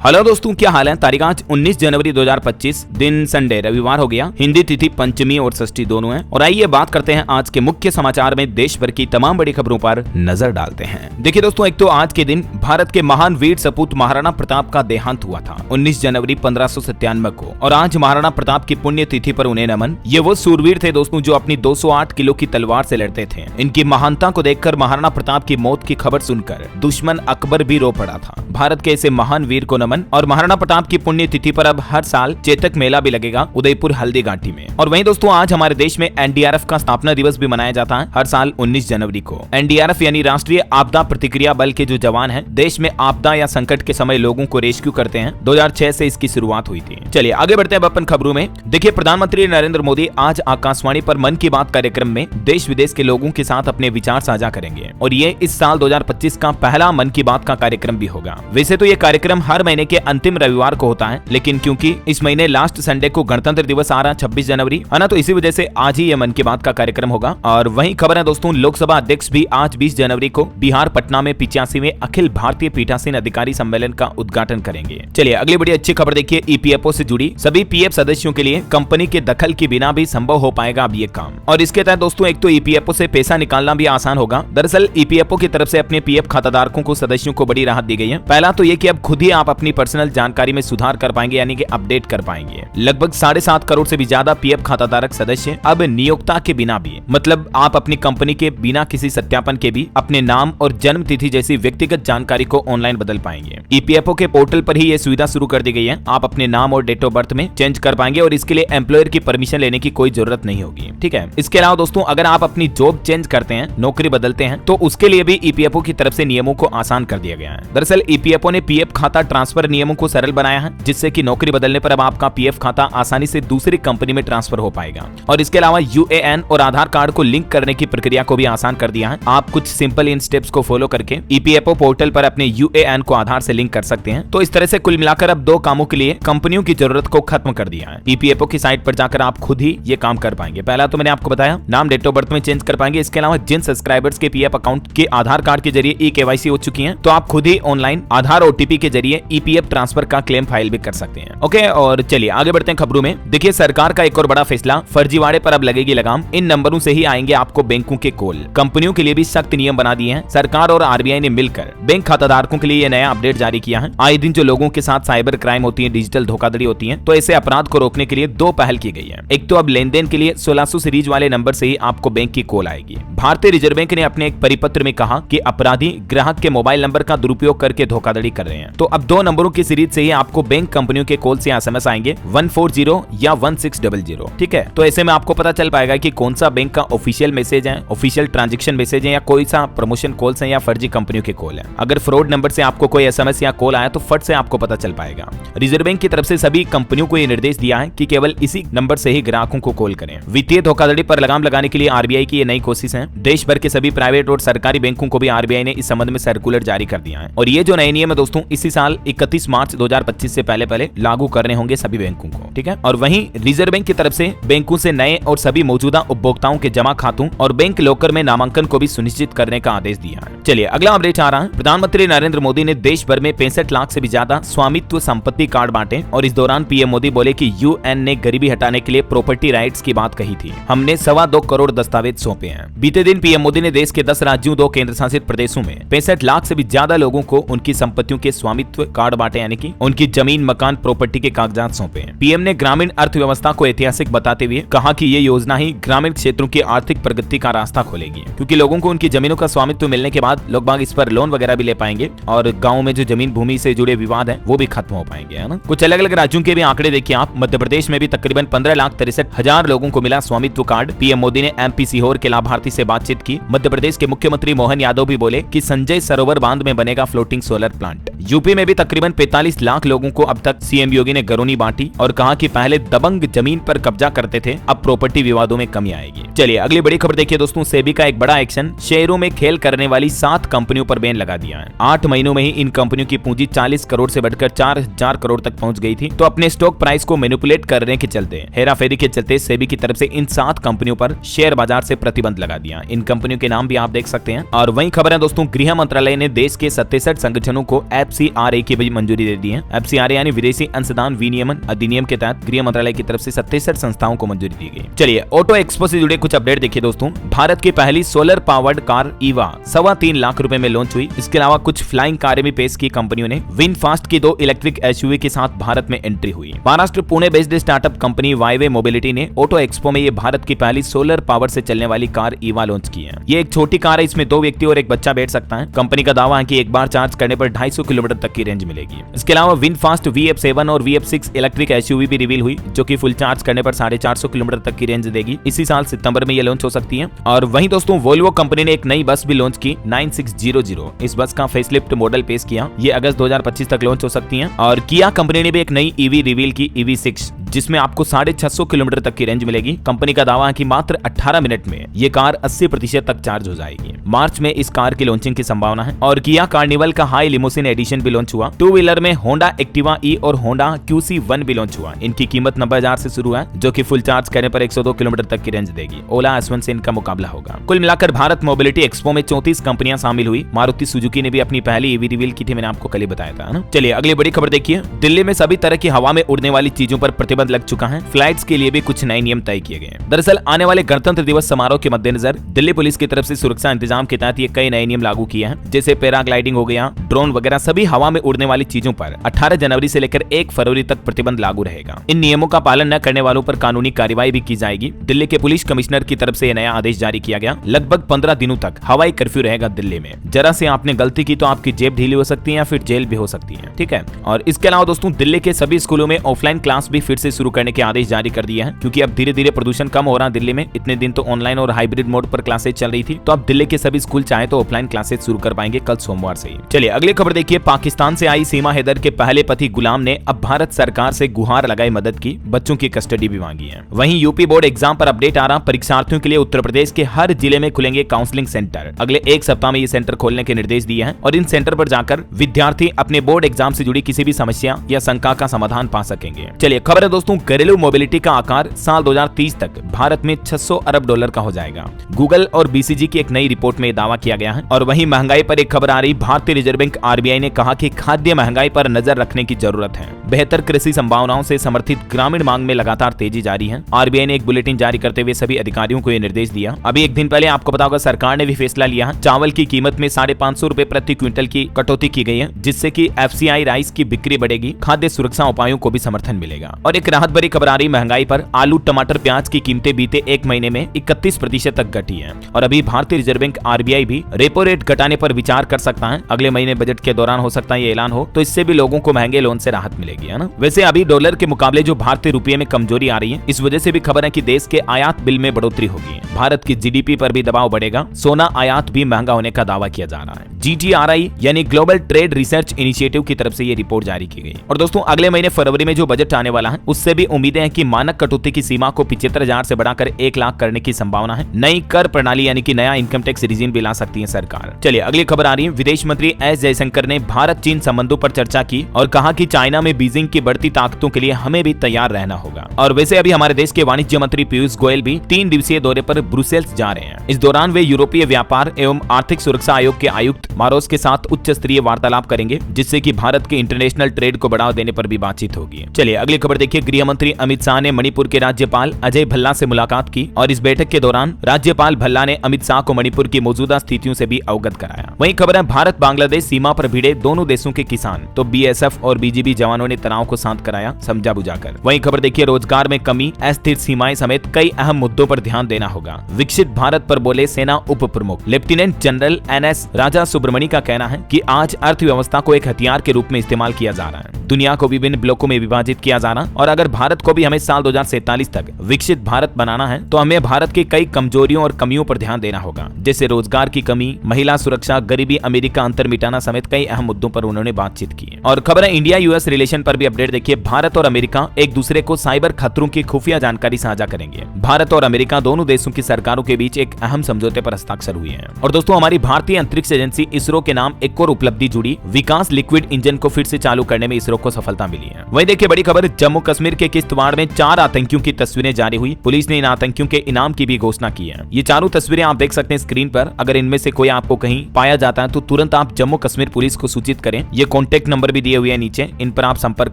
Hello दोस्तों, क्या हाल है। तारीख आज 19 जनवरी 2025, दिन संडे रविवार हो गया। हिंदी तिथि पंचमी और षष्ठी दोनों है। और आइए बात करते हैं आज के मुख्य समाचार में देश भर की तमाम बड़ी खबरों पर नजर डालते हैं। देखिए दोस्तों, एक तो आज के दिन भारत के महान वीर सपूत महाराणा प्रताप का देहांत हुआ था 19 जनवरी 1597 को। और आज महाराणा प्रताप की पुण्य तिथि पर उन्हें नमन। ये वो सूरवीर थे दोस्तों जो अपनी 208 किलो की तलवार से लड़ते थे। इनकी महानता को देखकर महाराणा प्रताप की मौत की खबर सुनकर दुश्मन अकबर भी रो पड़ा था। भारत के ऐसे महान वीर को नमन। और महाराणा प्रताप की पुण्य तिथि पर अब हर साल चेतक मेला भी लगेगा उदयपुर हल्दी घाटी में। और वहीं दोस्तों, आज हमारे देश में एनडीआरएफ का स्थापना दिवस भी मनाया जाता है हर साल 19 जनवरी को। एनडीआरएफ यानी राष्ट्रीय आपदा प्रतिक्रिया बल के जो जवान हैं, देश में आपदा या संकट के समय लोगों को रेस्क्यू करते हैं। 2006 से इसकी शुरुआत हुई थी। चलिए आगे बढ़ते हैं अपन खबरों में। देखिए, प्रधानमंत्री नरेंद्र मोदी आज आकाशवाणी पर मन की बात कार्यक्रम में देश विदेश के लोगों के साथ अपने विचार साझा करेंगे। और ये इस साल 2025 का पहला मन की बात का कार्यक्रम भी होगा। वैसे तो ये कार्यक्रम हर महीने के अंतिम रविवार को होता है, लेकिन क्योंकि इस महीने लास्ट संडे को गणतंत्र दिवस आ रहा है 26 जनवरी, है ना, तो इसी वजह से आज ही ये मन की बात का कार्यक्रम होगा। और वहीं खबर है दोस्तों, लोकसभा अध्यक्ष भी आज 20 जनवरी को बिहार पटना में 85वें अखिल भारतीय पीठासीन अधिकारी सम्मेलन का उद्घाटन करेंगे। चलिए अगली बड़ी अच्छी खबर देखिए, ईपीएफओ से जुड़ी सभी पीएफ सदस्यों के लिए कंपनी के दखल के बिना भी संभव हो पाएगा अब ये काम। और इसके तहत दोस्तों, एक तो ईपीएफओ से पैसा निकालना भी आसान होगा। दरअसल ईपीएफओ की तरफ से अपने पीएफ खाताधारकों को सदस्यों को बड़ी राहत दी गई है। पहला तो ये कि अब खुद ही आप अपनी पर्सनल जानकारी में सुधार कर पाएंगे, यानी कि अपडेट कर पाएंगे। लगभग 7.5 करोड़ से भी ज्यादा पीएफ खाताधारक सदस्य अब नियोक्ता के बिना भी, मतलब आप अपनी कंपनी के बिना किसी सत्यापन के भी अपने नाम और जन्म तिथि जैसी व्यक्तिगत जानकारी को ऑनलाइन बदल पाएंगे। ईपीएफओ के पोर्टल पर ही ये सुविधा शुरू कर दी गई है। आप अपने नाम और डेट ऑफ बर्थ में चेंज कर पाएंगे और इसके लिए एम्प्लॉयर की परमिशन लेने की कोई जरूरत नहीं होगी। ठीक है। इसके अलावा दोस्तों, अगर आप अपनी जॉब चेंज करते हैं, नौकरी बदलते हैं, तो उसके लिए भी ईपीएफओ की तरफ से नियमों को आसान कर दिया गया है। दरअसल ईपीएफओ ने पीएफ खाता ट्रांसफर नियमों को सरल बनाया है, जिससे कि नौकरी बदलने पर अब आपका पीएफ खाता आसानी से दूसरी कंपनी में ट्रांसफर हो पाएगा। और इसके अलावा यूएएन और आधार कार्ड को लिंक करने की प्रक्रिया को भी आसान कर दिया है। आप कुछ सिंपल इन स्टेप्स को फॉलो करके ईपीएफओ पोर्टल पर अपने यूएएन को आधार से लिंक कर सकते हैं। तो इस तरह से कुल मिलाकर अब 2 कामों के लिए कंपनियों की जरूरत को खत्म कर दिया है। ईपीएफओ की साइट पर जाकर आप खुद ही ये काम कर पाएंगे। पहला तो मैंने आपको बताया, नाम डेट ऑफ बर्थ में चेंज कर पाएंगे। इसके अलावा जिन सब्सक्राइबर्स के पीएफ अकाउंट के आधार कार्ड के जरिए ई-केवाईसी हो चुकी है, तो आप खुद ही ऑनलाइन आधार ओटीपी के जरिए ईपीएफ ट्रांसफर का क्लेम फाइल भी कर सकते हैं। ओके, और चलिए आगे बढ़ते हैं खबरों में। देखिए, सरकार का एक और बड़ा फैसला, फर्जीवाड़े पर अब लगेगी लगाम। इन नंबरों से ही आएंगे आपको बैंकों के कॉल। कंपनियों के लिए भी सख्त नियम बना दिए हैं। सरकार और आरबीआई ने मिलकर बैंक खाताधारकों के लिए ये नया अपडेट जारी किया है। आए दिन जो लोगों के साथ साइबर क्राइम होती है, डिजिटल धोखाधड़ी होती है, तो ऐसे अपराध को रोकने के लिए 2 पहल की गई है। एक तो अब लेन देन के लिए 1600 सीरीज वाले नंबर से ही आपको बैंक की कॉल आएगी। भारतीय रिजर्व बैंक ने अपने एक परिपत्र में कहा कि अपराधी ग्राहक के मोबाइल नंबर का दुरुपयोग करके धोखाधड़ी कर रहे हैं। तो अब 2 नंबरों की सीरीज से ही आपको बैंक कंपनियों के कॉल से एसएमएस आएंगे 140 या 1600। ठीक है। तो ऐसे में आपको पता चल पाएगा कि कौन सा बैंक का ऑफिशियल मैसेज है, ऑफिशियल ट्रांजैक्शन मैसेज है, या कोई सा प्रमोशन कॉल्स है या फर्जी कंपनियों के कॉल है। अगर फ्रॉड नंबर से आपको कोई एसएमएस या कॉल आया तो फट से आपको पता चल पाएगा। रिजर्व बैंक की तरफ से सभी कंपनियों को यह निर्देश दिया है कि केवल इसी नंबर से ही ग्राहकों को कॉल करें। वित्तीय धोखाधड़ी पर लगाम लगाने के लिए आरबीआई की ये नई कोशिश है। देश भर के सभी प्राइवेट और सरकारी बैंकों को भी आरबीआई ने इस संबंध में सर्कुलर जारी कर दिया है। और ये जो नए नियम है दोस्तों, इसी साल 31 मार्च 2025 से पहले लागू करने होंगे सभी बैंकों को। ठीक है। और वहीं रिजर्व बैंक की तरफ से बैंकों से नए और सभी मौजूदा उपभोक्ताओं के जमा खातों और बैंक लॉकर में नामांकन को भी सुनिश्चित करने का आदेश दिया है। चलिए अगला अपडेट आ रहा है। प्रधानमंत्री नरेंद्र मोदी ने देश भर में 65 लाख से भी ज्यादा स्वामित्व संपत्ति कार्ड बांटे। और इस दौरान पीएम मोदी बोले कि यूएन ने गरीबी हटाने के लिए प्रॉपर्टी राइट्स की बात कही थी। हमने 2.25 करोड़ दस्तावेज सौंपे हैं। बीते दिन पीएम मोदी ने देश के 10 राज्यों 2 केंद्र शासित प्रदेशों में 65 लाख से भी ज्यादा लोगों को उनकी संपत्तियों के स्वामित्व कार्ड बांटे, यानी कि उनकी जमीन, मकान, प्रॉपर्टी के कागजात सौंपे हैं। पीएम ने ग्रामीण अर्थव्यवस्था को ऐतिहासिक बताते हुए कहा कि ये योजना ही ग्रामीण क्षेत्रों की आर्थिक प्रगति का रास्ता खोलेगी, क्योंकि लोगों को उनकी जमीनों का स्वामित्व मिलने के बाद लोग बाग इस पर लोन वगैरह भी ले पाएंगे और गाँव में जो जमीन भूमि से जुड़े विवाद है वो भी खत्म हो पाएंगे, है ना। कुछ अलग अलग राज्यों के भी आंकड़े देखिए आप। मध्य प्रदेश में भी तकरीबन 15,63,000 लोगों को मिला स्वामित्व कार्ड। पीएम मोदी ने एमपी सीहोर के लाभार्थी से बातचीत की। मध्य प्रदेश के मुख्यमंत्री मोहन यादव भी बोले कि संजय सरोवर बांध में बनेगा फ्लोटिंग सोलर प्लांट। यूपी में भी तकरीबन 45 लाख लोगों को अब तक सीएम योगी ने घरौनी बांटी और कहा कि पहले दबंग जमीन पर कब्जा करते थे, अब प्रॉपर्टी विवादों में कमी आएगी। चलिए अगली बड़ी खबर देखिए दोस्तों, सेबी का एक बड़ा एक्शन, शेयरों में खेल करने वाली 7 कंपनियों पर बैन लगा दिया है। 8 महीनों में ही इन कंपनियों की पूंजी 40 करोड़ से बढ़कर 4000 करोड़ तक पहुंच गई थी। तो अपने स्टॉक प्राइस को मैनिपुलेट करने के चलते, हेराफेरी के चलते सेबी की तरफ से इन 7 कंपनियों पर शेयर बाजार से प्रतिबंध लगा दिया। इन कंपनियों के नाम भी आप देख सकते हैं। और वही खबर है दोस्तों, गृह मंत्रालय ने देश के 67 संगठनों को एफसीआरए की मंजूरी दे दी है। FCRA यानी विदेशी अंशदान विनियमन अधिनियम के तहत गृह मंत्रालय की तरफ से 67 संस्थाओं को मंजूरी दी गई। चलिए ऑटो एक्सपो से जुड़े कुछ अपडेट देखिए दोस्तों। भारत की पहली solar powered car Eva 3.25 lakh रुपए में लॉन्च हुई। इसके अलावा कुछ फ्लाइंग कारें भी पेश की कंपनियों ने। विनफास्ट की 2 इलेक्ट्रिक SUV के साथ भारत में एंट्री हुई। Maharashtra Pune based startup company वाईवे मोबिलिटी ने ऑटो एक्सपो में ये भारत की पहली सोलर पावर से चलने वाली कार ईवा लॉन्च की है। ये एक छोटी कार है, इसमें 2 व्यक्ति और एक बच्चा बैठ सकता है। कंपनी का दावा है कि एक बार चार्ज करने पर 250 किलोमीटर तक की रेंज मिलेगी। इसके अलावा विनफास्ट VF7 और VF6 इलेक्ट्रिक SUV भी रिवील हुई, जो कि फुल चार्ज करने पर 450 किलोमीटर तक की रेंज देगी। इसी साल सितंबर में ये लॉन्च हो सकती है। और वहीं दोस्तों वोल्वो कंपनी ने एक नई बस भी लॉन्च की 9600। इस बस का फेसलिफ्ट मॉडल पेश किया। ये अगस्त 2025 तक लॉन्च हो सकती है। और किया कंपनी ने भी एक नई EV रिवील की EV6, जिसमें आपको 650 किलोमीटर तक की रेंज मिलेगी। कंपनी का दावा है कि मात्र 18 मिनट में ये कार 80% तक चार्ज हो जाएगी। मार्च में इस कार की लॉन्चिंग की संभावना है। और किया कार्निवल का हाई लिमोसिन एडिशन भी लॉन्च हुआ। 2 व्हीलर में होंडा एक्टिवा E और होंडा QC1 भी लॉन्च हुआ। इनकी कीमत 90,000 से शुरू है, जो कि फुल चार्ज करने पर 102 किलोमीटर तक की रेंज देगी। ओला S1 से इनका मुकाबला होगा। कुल मिलाकर भारत मोबिलिटी एक्सपो में 34 कंपनियां शामिल हुई। मारुति सुजुकी ने भी अपनी पहली EV रिवील की थी, मैंने आपको कल ही बताया था ना। चलिए अगली बड़ी खबर देखिए। दिल्ली में सभी तरह की हवा में उड़ने वाली चीजों पर प्रतिबंध लग चुका है। फ्लाइट्स के लिए भी कुछ नए नियम तय किए गए हैं। दरअसल आने वाले गणतंत्र दिवस समारोह के मद्देनजर दिल्ली पुलिस की तरफ से सुरक्षा इंतजाम के तहत ये कई नए नियम लागू किए हैं, जैसे पैराग्लाइडिंग हो गया, ड्रोन वगैरह सभी हवा में उड़ने वाली चीजों पर 18 जनवरी से लेकर 1 फरवरी तक प्रतिबंध लागू रहेगा। इन नियमों का पालन न करने वालों पर कानूनी कार्रवाई भी की जाएगी। दिल्ली के पुलिस कमिश्नर की तरफ से नया आदेश जारी किया गया। लगभग 15 दिनों तक हवाई कर्फ्यू रहेगा दिल्ली में। जरा से आपने गलती की तो आपकी जेब ढीली हो सकती है या फिर जेल भी हो सकती है, ठीक है। और इसके अलावा दोस्तों दिल्ली के सभी स्कूलों में ऑफलाइन क्लास भी फिर से शुरू करने के आदेश जारी कर दिए हैं, क्योंकि अब धीरे धीरे प्रदूषण कम हो रहा है दिल्ली में। इतने दिन तो ऑनलाइन और हाइब्रिड मोड पर क्लासेस चल रही थी, तो अब दिल्ली के सभी स्कूल चाहे तो ऑफलाइन क्लासेस शुरू कर पाएंगे कल सोमवार से ही। चलिए अगली खबर देखिए। पाकिस्तान से आई सीमा हैदर के पहले पति गुलाम ने अब भारत सरकार से गुहार लगाई मदद की, बच्चों की कस्टडी भी मांगी है। वहीं यूपी बोर्ड एग्जाम पर अपडेट आ रहा। परीक्षार्थियों के लिए उत्तर प्रदेश के हर जिले में खुलेंगे काउंसलिंग सेंटर। अगले 1 सप्ताह में ये सेंटर खोलने के निर्देश दिए हैं और इन सेंटर पर जाकर विद्यार्थी अपने बोर्ड एग्जाम से जुड़ी किसी भी समस्या या शंका का समाधान पा सकेंगे। चलिए खबर है दोस्तों, घरेलू मोबिलिटी का आकार साल 2030 तक भारत में $600 अरब का हो जाएगा। गूगल और BCG की एक नई रिपोर्ट में दावा किया गया है। और वहीं महंगाई पर एक खबर आ रही। भारतीय रिजर्व बैंक RBI ने कहा कि खाद्य महंगाई पर नजर रखने की जरूरत है। बेहतर कृषि संभावनाओं से समर्थित ग्रामीण मांग में लगातार तेजी जारी है। RBI ने एक बुलेटिन जारी करते हुए सभी अधिकारियों को यह निर्देश दिया। अभी एक दिन पहले आपको पता होगा सरकार ने भी फैसला लिया। चावल की कीमत में 550 रुपए प्रति क्विंटल की कटौती की गई है, जिससे कि FCI राइस की बिक्री बढ़ेगी। खाद्य सुरक्षा उपायों को भी समर्थन मिलेगा। और एक राहत भरी खबर आ रही महंगाई पर। आलू, टमाटर, प्याज की कीमतें बीते 1 महीने में 31% तक घटी है। और अभी भारतीय रिजर्व बैंक RBI भी रेपो रेट घटाने पर विचार कर सकता है। अगले महीने बजट के दौरान हो सकता है ये ऐलान हो, तो इससे भी लोगों को महंगे लोन से राहत मिलेगी, है ना। वैसे अभी डॉलर के मुकाबले जो भारतीय रुपये में कमजोरी आ रही है, इस वजह से भी खबर है कि देश के आयात बिल में बढ़ोतरी होगी। भारत की GDP पर भी दबाव बढ़ेगा। सोना आयात भी महंगा होने का दावा किया जा रहा है। GTRI यानी ग्लोबल ट्रेड रिसर्च इनिशिएटिव की तरफ से ये रिपोर्ट जारी की गई। और दोस्तों अगले महीने फरवरी में जो बजट आने वाला है, उससे भी उम्मीदें हैं कि मानक कटौती की सीमा को 75,000 से बढ़ाकर 1 लाख करने की संभावना है। नई कर प्रणाली यानी कि नया इनकम टैक्स रिजीम भी ला सकती है सरकार। चलिए अगली खबर आ रही है। विदेश मंत्री S जयशंकर ने भारत चीन संबंधों पर चर्चा की और कहा कि चाइना में बीजिंग की बढ़ती ताकतों के लिए हमें भी तैयार रहना होगा। और वैसे अभी हमारे देश के वाणिज्य मंत्री पीयूष गोयल भी 3 दिवसीय दौरे पर ब्रुसेल्स जा रहे हैं। इस दौरान वे यूरोपीय व्यापार एवं आर्थिक सुरक्षा आयोग के आयुक्त मारोस के साथ उच्च स्तरीय वार्तालाप करेंगे, जिससे कि भारत के इंटरनेशनल ट्रेड को बढ़ावा देने पर भी बातचीत होगी। चलिए अगली खबर देखिए। गृह मंत्री अमित शाह ने मणिपुर के राज्यपाल अजय भल्ला से मुलाकात की और इस बैठक के दौरान राज्यपाल भल्ला ने अमित शाह को मणिपुर की मौजूदा स्थितियों से भी अवगत कराया। वहीं खबर है भारत बांग्लादेश सीमा पर भिड़े दोनों देशों के किसान तो BSF और BGB जवानों ने तनाव को शांत कराया समझा बुझाकर। वहीं खबर देखिए। रोजगार में कमी, अस्थिर सीमाएं समेत कई अहम मुद्दों पर ध्यान देना होगा। विकसित भारत पर बोले सेना उप प्रमुख लेफ्टिनेंट जनरल NS राजा सुब्रमणी का कहना है कि आज अर्थव्यवस्था को एक हथियार के रूप में इस्तेमाल किया जा रहा है। दुनिया को विभिन्न ब्लॉकों में विभाजित किया जाना और अगर भारत को भी हमें साल 2047 तक विकसित भारत बनाना है तो हमें भारत के कई कमजोरियों और कमियों पर ध्यान देना होगा, जैसे रोजगार की कमी, महिला सुरक्षा, गरीबी, अमेरिका अंतर मिटाना समेत कई अहम मुद्दों पर उन्होंने बातचीत की। और खबर है इंडिया US रिलेशन पर भी अपडेट देखिए। भारत और अमेरिका एक दूसरे को साइबर खतरों की खुफिया जानकारी साझा करेंगे। भारत और अमेरिका दोनों देशों की सरकारों के बीच एक अहम समझौते पर हस्ताक्षर हुए हैं। और दोस्तों हमारी भारतीय अंतरिक्ष एजेंसी इसरो के नाम एक और उपलब्धि जुड़ी। विकास लिक्विड इंजन को फिर से चालू करने में इसरो छात्रों को सफलता मिली है। वहीं देखिए बड़ी खबर, जम्मू कश्मीर के किश्तवाड़ में 4 आतंकियों की तस्वीरें जारी हुई। पुलिस ने इन आतंकियों के इनाम की भी घोषणा की है। ये चारों तस्वीरें आप देख सकते हैं स्क्रीन पर। अगर इनमें से कोई आपको कहीं पाया जाता है तो तुरंत आप जम्मू कश्मीर पुलिस को सूचित करें। ये कॉन्टेक्ट नंबर भी दिए हुए हैं नीचे, इन पर आप संपर्क